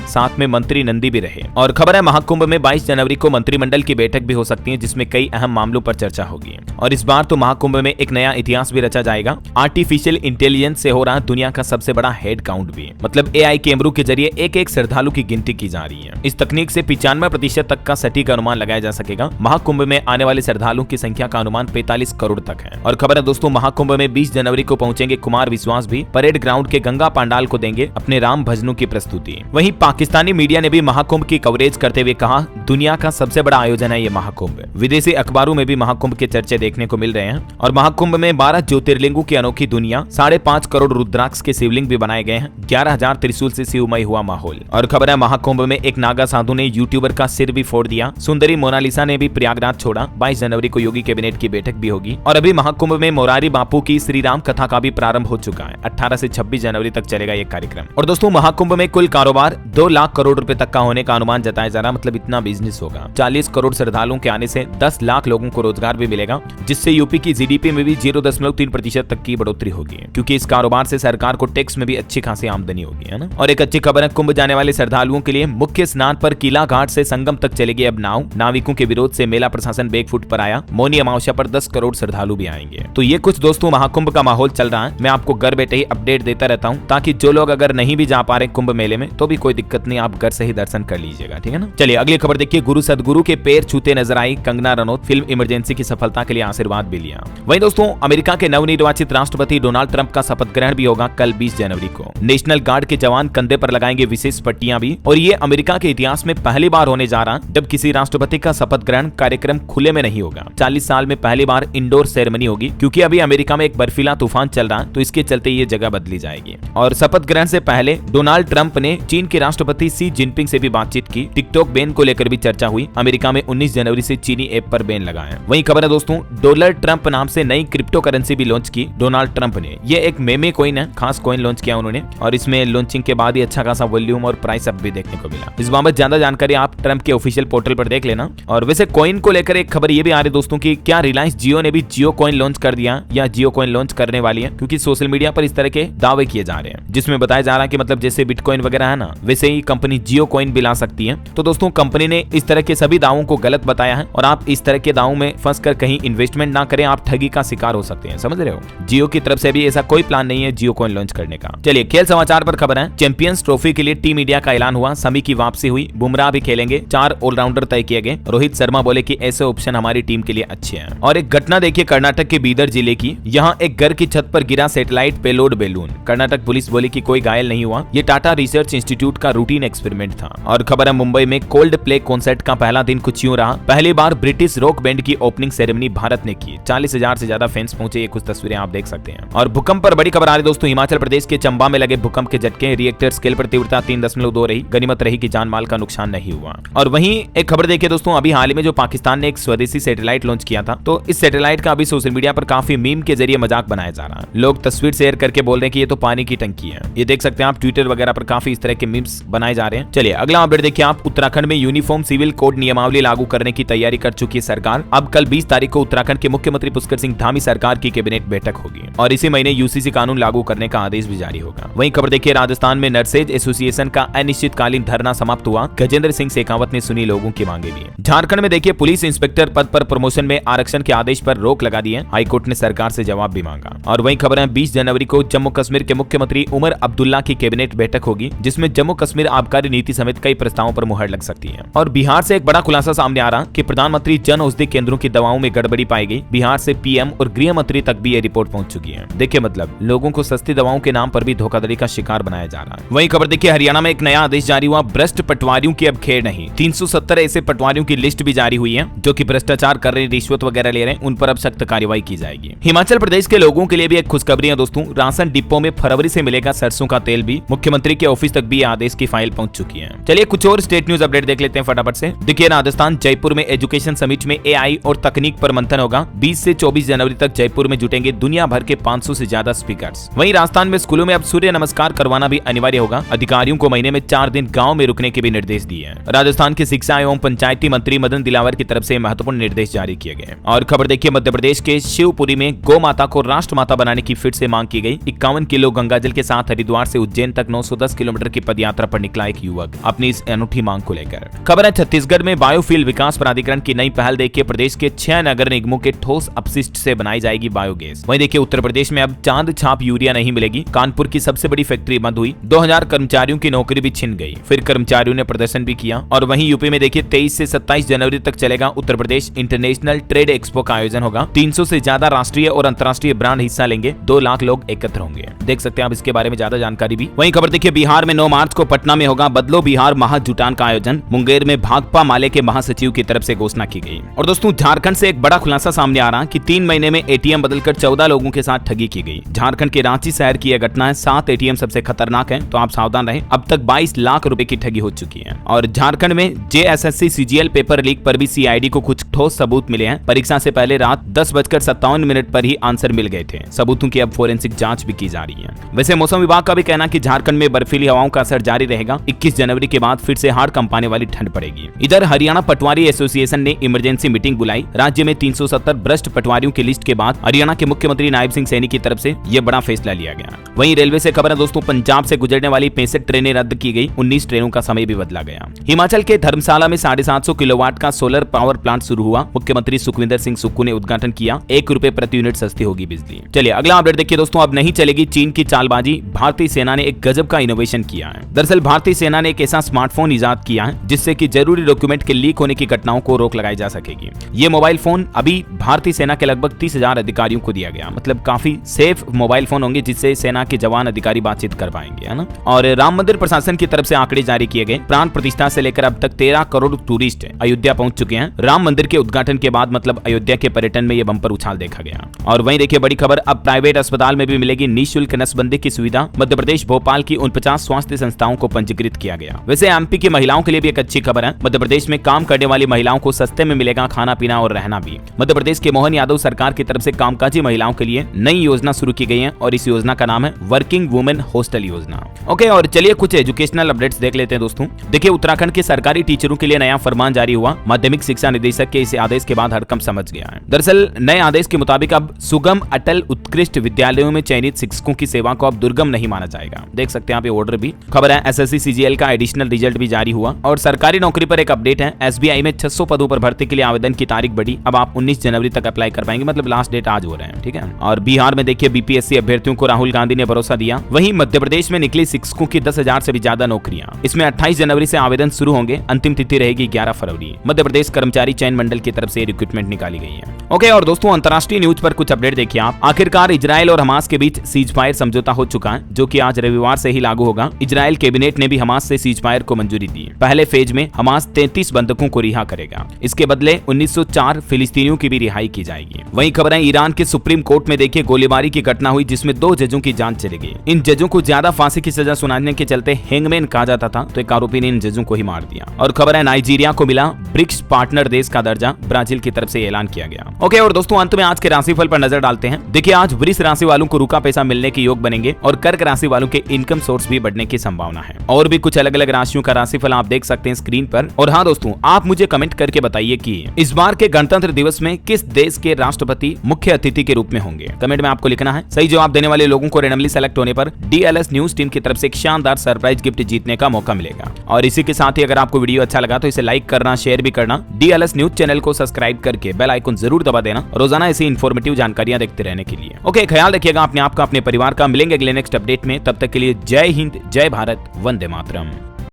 साथ में मंत्री नंदी भी रहे। और खबर है, महाकुंभ में 22 जनवरी को मंत्रिमंडल की बैठक भी हो सकती है, जिसमें कई अहम मामलों पर चर्चा होगी। और इस बार तो महाकुंभ में एक नया इतिहास भी रचा जाएगा। आर्टिफिशियल इंटेलिजेंस से हो रहा दुनिया का सबसे बड़ा हेड काउंट भी, मतलब AI कैमरों के जरिए एक एक श्रद्धालु की गिनती की जा रही है। इस तकनीक से 95% तक का सटीक अनुमान लगाया जा सकेगा। महाकुंभ में आने वाले श्रद्धालुओं की संख्या का अनुमान 45 करोड़ तक है। और खबर है दोस्तों, महाकुंभ में 20 जनवरी को पहुंचेंगे कुमार विश्वास भी। परेड ग्राउंड के गंगा पांडाल को देंगे अपने राम भजनों की प्रस्तुति। वहीं पाकिस्तानी मीडिया ने भी महाकुंभ की कवरेज करते हुए कहा, दुनिया का सबसे बड़ा आयोजन है ये महाकुंभ। विदेशी अखबारों में भी महाकुंभ के चर्चे देखने को मिल रहे हैं। और महाकुंभ में 12 ज्योतिर्लिंगों की अनोखी दुनिया, 5.5 करोड़ रुद्राक्ष के शिवलिंग भी बनाए गए हैं। 11,000 त्रिशूल से शिवमय हुआ माहौल। और खबर है, महाकुंभ में एक नागा साधु ने यूट्यूबर का सिर भी फोड़ दिया। सुंदरी मोनालिसा ने भी प्रयागराज छोड़ा। 22 जनवरी को योगी कैबिनेट की बैठक भी होगी। और अभी महाकुंभ में मोरारी बापू की श्री राम कथा का भी प्रारंभ हो चुका है। 18 से 26 जनवरी तक चलेगा ये कार्यक्रम। और दोस्तों, महाकुंभ में कुल कारोबार 2 लाख करोड़ रुपए तक का होने का अनुमान जताया जा रहा, मतलब इतना बिजनेस होगा। 40 करोड़ श्रद्धालुओं के आने से 10 लाख लोगों को रोजगार भी मिलेगा, जिससे यूपी की GDP में भी 0.3% तक की बढ़ोतरी होगी, क्योंकि इस कारोबार से सरकार को टैक्स में भी अच्छी खासी आमदनी होगी, है ना। और एक अच्छी खबर है, कुंभ जाने वाले श्रद्धालुओं के लिए मुख्य स्नान पर किला घाट से संगम तक चलेगी अब नाव। नाविकों के विरोध से मेला प्रशासन बैकफुट पर आया। मौनी अमावस्या पर 10 करोड़ श्रद्धालु भी आएंगे। तो ये कुछ दोस्तों महाकुंभ का माहौल चल रहा है। मैं आपको घर बैठे ही अपडेट देता रहता हूँ, ताकि जो लोग अगर नहीं भी जा पा रहे कुंभ मेले में तो भी कोई दिक्कत नहीं, आप घर से ही दर्शन कर लीजिएगा, ठीक है ना। चलिए अगली खबर देखिए, गुरु सदगुरु के पैर छूते नजर आई कंगना रनौत। फिल्म इमरजेंसी की सफलता के लिए आशीर्वाद भी लिया। वहीं दोस्तों, अमेरिका के नवनिर्वाचित राष्ट्रपति डोनाल्ड ट्रंप का शपथ ग्रहण भी होगा कल 20 जनवरी को। नेशनल गार्ड के जवान कंधे पर लगाएंगे विशेष पट्टियां भी। और ये अमेरिका के इतिहास में पहली बार होने जा रहा जब किसी राष्ट्रपति का शपथ ग्रहण कार्यक्रम खुले में नहीं होगा। 40 साल में पहली बार इंडोर सेरेमनी होगी, क्योंकि अभी अमेरिका में एक बर्फीला तूफान चल रहा है, तो इसके चलते ये जगह बदली जाएगी। और शपथ ग्रहण से पहले डोनाल्ड ट्रंप ने चीन के राष्ट्रपति शी जिनपिंग से भी बातचीत की। टिकटॉक बैन को लेकर भी चर्चा हुई। अमेरिका में 19 जनवरी से चीनी ऐप पर बैन लगा है। वहीं खबर है दोस्तों, डॉलर ट्रंप नाम से नई क्रिप्टो करेंसी भी लॉन्च की डोनाल्ड ट्रंप ने। ये एक मेमे कॉइन है, खास कॉइन लॉन्च किया उन्होंने, और इसमें लॉन्चिंग के बाद ही अच्छा खासा वॉल्यूम और प्राइस अप भी देखने को मिला। इस बाबत ज्यादा जानकारी आप ट्रंप के ऑफिशियल पोर्टल पर देख लेना। और वैसे कॉइन को लेकर एक खबर ये भी आ रही दोस्तों की क्या रिलायंस जियो ने भी जियो कॉइन लॉन्च कर दिया, या जियो कॉइन लॉन्च करने वाली है, क्योंकि सोशल मीडिया पर इस तरह के दावे किए जा रहे हैं, जिसमें बताया जा रहा है कि मतलब जैसे बिटकॉइन वगैरह है ना, वैसे ही कंपनी जियो कॉइन भी ला सकती है। तो दोस्तों, कंपनी ने इस तरह के सभी दावों को गलत बताया है, और आप इस तरह के दावों में फंसकर कहीं इन्वेस्टमेंट ना करें, आप ठगी का शिकार हो सकते हैं, समझ रहे हो। जियो की तरफ से भी ऐसा कोई प्लान नहीं है जियो कॉइन लॉन्च करने का। चलिए खेल समाचार पर खबर है, चैंपियंस ट्रॉफी के लिए टीम इंडिया का ऐलान हुआ। समी की वापसी हुई। बुमराह भी खेलेंगे। 4 ऑलराउंडर तय किए गए। रोहित शर्मा बोले कि ऐसे ऑप्शन हमारी टीम के लिए अच्छे हैं। और एक घटना देखिए कर्नाटक के बीदर जिले की। यहाँ एक घर की छत पर गिरा satellite payload balloon. Karnataka police बोली कि कोई घायल नहीं हुआ। ये टाटा रिसर्च इंस्टीट्यूट का रूटीन एक्सपेरिमेंट था। और खबर है, मुंबई में कोल्ड प्ले कॉन्सर्ट का पहला दिन कुछ यूं रहा। पहली बार ब्रिटिश रॉक बैंड की ओपनिंग सेरेमनी भारत ने की। 40,000 से ज्यादा फैंस पहुंचे। ये कुछ तस्वीरें आप देख सकते हैं। और भूकंप पर बड़ी खबर आ रही दोस्तों, हिमाचल प्रदेश के चंबा में लगे भूकंप के झटके। रिएक्टर स्केल पर तीव्रता 3.2 रही। गनीमत रही कि जान माल का नुकसान नहीं हुआ। और वहीं एक खबर देखिए दोस्तों, अभी हाल ही में जो पाकिस्तान ने एक स्वदेशी सैटेलाइट लॉन्च किया था, तो इस सैटेलाइट का अभी सोशल मीडिया पर काफी मीम के जरिए मजाक बनाया जा रहा है। लोग तस्वीर शेयर करके बोल रहे हैं कि ये तो पानी की टंकी है। ये देख सकते हैं आप, ट्विटर वगैरह पर काफी इस तरह के मीम्स बनाए जा रहे हैं। चलिए अगला अपडेट देखिए आप, उत्तराखंड में यूनिफॉर्म सिविल कोड नियमावली लागू करने की तैयारी कर चुकी है सरकार। अब कल 20 तारीख को उत्तराखंड के मुख्यमंत्री पुष्कर सिंह धामी सरकार की कैबिनेट बैठक होगी और इसी महीने यूसीसी कानून लागू करने का आदेश भी जारी होगा। वहीं खबर देखिए, राजस्थान में नर्सेज एसोसिएशन का अनिश्चितकालीन धरना समाप्त हुआ। गजेंद्र सिंह शेखावत ने सुनी लोगों की मांगे भी। झारखंड में देखिए, पुलिस इंस्पेक्टर पद पर प्रमोशन में आरक्षण के आदेश पर रोक लगा दी है। हाईकोर्ट ने सरकार से जवाब भी मांगा। और वहीं खबर है, 20 जनवरी को जम्मू कश्मीर के मुख्यमंत्री उमर अब्दुल्ला की कैबिनेट बैठक होगी, जिसमें जम्मू कश्मीर आबकारी नीति समेत कई प्रस्तावों पर मुहर लग सकती है। और बिहार से एक बड़ा खुलासा सामने आ रहा कि प्रधानमंत्री जन औषधि केंद्रों की दवाओं में गड़बड़ी पाई गई। बिहार से पीएम और गृह मंत्री तक भी ये रिपोर्ट पहुंच चुकी है। देखिए मतलब लोगों को सस्ती दवाओं के नाम पर भी धोखाधड़ी का शिकार बनाया जा रहा है। वहीं खबर देखिए, हरियाणा में एक नया आदेश जारी हुआ। भ्रष्ट पटवारियों की अब खेर नहीं। 370 ऐसे पटवारियों की लिस्ट भी जारी हुई है जो कि भ्रष्टाचार कर रहे, रिश्वत वगैरह ले रहे हैं। उन पर अब सख्त कार्रवाई की जाएगी। हिमाचल प्रदेश के लोगों के लिए भी एक खुशखबरी है दोस्तों, राशन डिपो में फरवरी से मिलेगा सरसों का तेल भी। मुख्यमंत्री के ऑफिस तक भी आदेश की फाइल पहुंच चुकी है। चलिए कुछ और स्टेट न्यूज अपडेट देख लेते हैं फटाफट से। देखिए, राजस्थान जयपुर में एजुकेशन समिट में AI और तकनीक पर मंथन होगा। 20 से 24 जनवरी तक जयपुर में जुटेंगे दुनिया भर के 500 से ज्यादा स्पीकर्स। वहीं राजस्थान में स्कूलों स्कूलों में अब सूर्य नमस्कार करवाना भी अनिवार्य होगा। अधिकारियों को महीने में 4 दिन गाँव में रुकने के भी निर्देश दिए हैं। राजस्थान के शिक्षा एवं पंचायती मंत्री मदन दिलावर की तरफ से महत्वपूर्ण निर्देश जारी किए गए। और खबर देखिए, मध्य प्रदेश के शिवपुरी में गौ माता को राष्ट्र माता बनाने की फिर से मांग की गई। 51 किलो गंगाजल के साथ हरिद्वार से उज्जैन तक 910 किलोमीटर की पदयात्रा पर निकला एक युवक अपनी इस अनूठी मांग को लेकर। खबर है, छत्तीसगढ़ में बायोफ्यूल विकास प्राधिकरण की नई पहल देखिए, प्रदेश के 6 नगर निगमों के ठोस अपशिष्ट से बनाई जाएगी बायोगैस। वहीं देखिए, उत्तर प्रदेश में अब चांद छाप यूरिया नहीं मिलेगी। कानपुर की सबसे बड़ी फैक्ट्री बंद हुई। 2000 कर्मचारियों की नौकरी भी छिन गई। फिर कर्मचारियों ने प्रदर्शन भी किया। और वहीं यूपी में देखिए 23 से 27 जनवरी तक चलेगा Uttar Pradesh international trade expo का आयोजन होगा। 300 से ज्यादा राष्ट्रीय और अंतर्राष्ट्रीय ब्रांड हिस्सा लेंगे। 2 लाख लोग एकत्र होंगे। देख सकते हैं आप इसके बारे में ज्यादा जानकारी भी। वहीं खबर देखिए, बिहार में 9 मार्च को पटना में होगा बदलो बिहार महाजुटान का आयोजन। मुंगेर में भाकपा माले के महासचिव की तरफ से घोषणा की गई। और दोस्तों, झारखंड से एक बड़ा खुलासा सामने आ रहा कि 3 महीने में एटीएम बदलकर 14 लोगों के साथ ठगी की गई। झारखंड के रांची शहर की यह घटना है। 7 एटीएम सबसे खतरनाक है, तो आप सावधान रहें। अब तक 22 लाख रुपए की ठगी हो चुकी है। और झारखंड में JSSC CGL पेपर लीक पर भी CID को कुछ ठोस सबूत मिले हैं। परीक्षा से पहले रात 10:57 पर ही आंसर मिल गए थे। सबूतों की अब फोरेंसिक जांच भी की जा रही है। वैसे मौसम विभाग का भी कहना कि झारखंड में बर्फीली हवाओं का असर जारी रहेगा। 21 जनवरी के बाद फिर से हाड़ कंपाने वाली ठंड पड़ेगी। इधर हरियाणा पटवारी एसोसिएशन ने इमरजेंसी मीटिंग बुलाई। राज्य में 370 भ्रष्ट पटवारियों की लिस्ट के बाद हरियाणा के मुख्यमंत्री नायब सिंह सैनी की तरफ से यह बड़ा फैसला लिया गया। वहीं रेलवे से खबर है दोस्तों, पंजाब से गुजरने वाली 65 ट्रेनें रद्द की गई। 19 ट्रेनों का समय भी बदला गया। हिमाचल के धर्मशाला में 750 किलोवाट का सोलर पावर प्लांट शुरू हुआ। मुख्यमंत्री सुखविंदर सिंह सुक्खू ने उद्घाटन किया। 1 रुपए प्रति यूनिट सस्ती होगी बिजली। चलिए अगला अपडेट देखिए दोस्तों, अब नहीं चलेगी चीन की चालबाजी। भारतीय सेना ने एक गजब का इनोवेशन किया है। दरअसल भारतीय सेना ने एक ऐसा स्मार्टफोन इजाद किया है जिससे कि जरूरी डॉक्यूमेंट के लीक होने की घटनाओं को रोक लगाई जा सकेगी। ये मोबाइल फोन अभी भारतीय सेना के लगभग 30,000 अधिकारियों को दिया गया। मतलब काफी सेफ मोबाइल फोन होंगे जिससे सेना के जवान अधिकारी बातचीत कर पाएंगे, है ना। और राम मंदिर प्रशासन की तरफ से आंकड़े जारी किए गए। प्राण प्रतिष्ठा से लेकर अब तक 13 करोड़ टूरिस्ट अयोध्या पहुंच चुके हैं। राम मंदिर के उद्घाटन के बाद मतलब अयोध्या के पर्यटन में यह बम्पर उछाल देखा गया। और वहीं देखिए बड़ी खबर, अब प्राइवेट अस्पताल में भी मिलेगी निःशुल्क नसबंदी की सुविधा। मध्य प्रदेश भोपाल की 49 स्वास्थ्य संस्थाओं को पंजीकृत किया गया। वैसे MP की महिलाओं के लिए भी एक अच्छी खबर है। मध्य प्रदेश में काम करने वाली महिलाओं को सस्ते में मिलेगा खाना पीना और रहना भी। मध्य प्रदेश के मोहन यादव सरकार की तरफ से कामकाजी महिलाओं के लिए नई योजना शुरू की गई है और इस योजना का नाम है वर्किंग वुमेन हॉस्टल योजना। ओके, और चलिए कुछ एजुकेशनल अपडेट्स देख लेते हैं दोस्तों। देखिए, उत्तराखंड के सरकारी टीचरों के लिए नया फरमान जारी हुआ। माध्यमिक शिक्षा निदेशक के इस आदेश के बाद हड़कंप समझ गया है। दरअसल नए आदेश के मुताबिक अब सुगम अटल उत्कृष्ट विद्यालयों में चयनित शिक्षकों की सेवा को अब दुर्गम नहीं माना जाएगा। देख सकते हैं आप ये ऑर्डर भी। खबर है, SSC CGL का एडिशनल रिजल्ट भी जारी हुआ। और सरकारी नौकरी पर एक अपडेट है। SBI में 600 पदों पर भर्ती के लिए आवेदन की तारीख बढ़ी। अब आप 19 जनवरी तक अप्लाई कर पाएंगे। मतलब लास्ट डेट आज हो रहे हैं, ठीक है। और बिहार में देखिए BPSC अभ्यर्थियों को राहुल गांधी ने भरोसा दिया। वहीं मध्य प्रदेश में निकली शिक्षकों की 10,000 से भी ज्यादा नौकरियां। इसमें 28 जनवरी से आवेदन शुरू होंगे। अंतिम तिथि रहेगी 11 फरवरी। मध्य प्रदेश कर्मचारी चयन मंडल की तरफ से रिक्रूटमेंट निकाली गई है। ओके, और दोस्तों अंतर्राष्ट्रीय न्यूज पर कुछ अपडेट देखिए आप। आखिरकार इजराइल और हमास के बीच सीजफायर समझौता हो चुका है, जो कि आज रविवार से ही लागू होगा। इजराइल कैबिनेट ने भी हमास से सीजफायर को मंजूरी दी। पहले फेज में हमास 33 बंधकों को रिहा करेगा। इसके बदले 1904 फिलिस्तीनियों की भी रिहाई की जाएगी। वहीं खबर है, ईरान के सुप्रीम कोर्ट में देखिए गोलीबारी की घटना हुई जिसमें 2 जजों की जान चली गई। इन जजों को ज्यादा फांसी की सजा सुनाने के चलते हैंगमैन कहा जाता था, तो एक आरोपी ने इन जजों को ही मार दिया। और खबर है, नाइजीरिया को मिला ब्रिक्स पार्टनर देश का दर्जा। ब्राजील की तरफ से ऐलान किया गया। ओके, और दोस्तों अंत में आज के राशिफल पर नजर डालते हैं। देखिए, आज वृष राशि वालों को रुका पैसा मिलने के योग बनेंगे और कर्क राशि वालों के इनकम सोर्स भी बढ़ने की संभावना है। और भी कुछ अलग अलग राशियों का राशिफल आप देख सकते हैं स्क्रीन पर। और हाँ दोस्तों, आप मुझे कमेंट करके बताइए कि इस बार के गणतंत्र दिवस में किस देश के राष्ट्रपति मुख्य अतिथि के रूप में होंगे। कमेंट में आपको लिखना है। सही जवाब देने वाले लोगों को रैंडमली सेलेक्ट होने पर DLS न्यूज टीम की तरफ से एक शानदार सरप्राइज गिफ्ट जीतने का मौका मिलेगा। और इसी के साथ ही अगर आपको वीडियो अच्छा लगा तो इसे लाइक करना, शेयर भी करना। DLS न्यूज चैनल को सब्सक्राइब करके बेल आइकन जरूर दबा देना, रोजाना ऐसी इन्फॉर्मेटिव जानकारियां देखते रहने के लिए। ओके, ख्याल रखिएगा अपने आप का, अपने परिवार का। मिलेंगे अगले नेक्स्ट अपडेट में। तब तक के लिए जय हिंद, जय भारत, वंदे मातरम।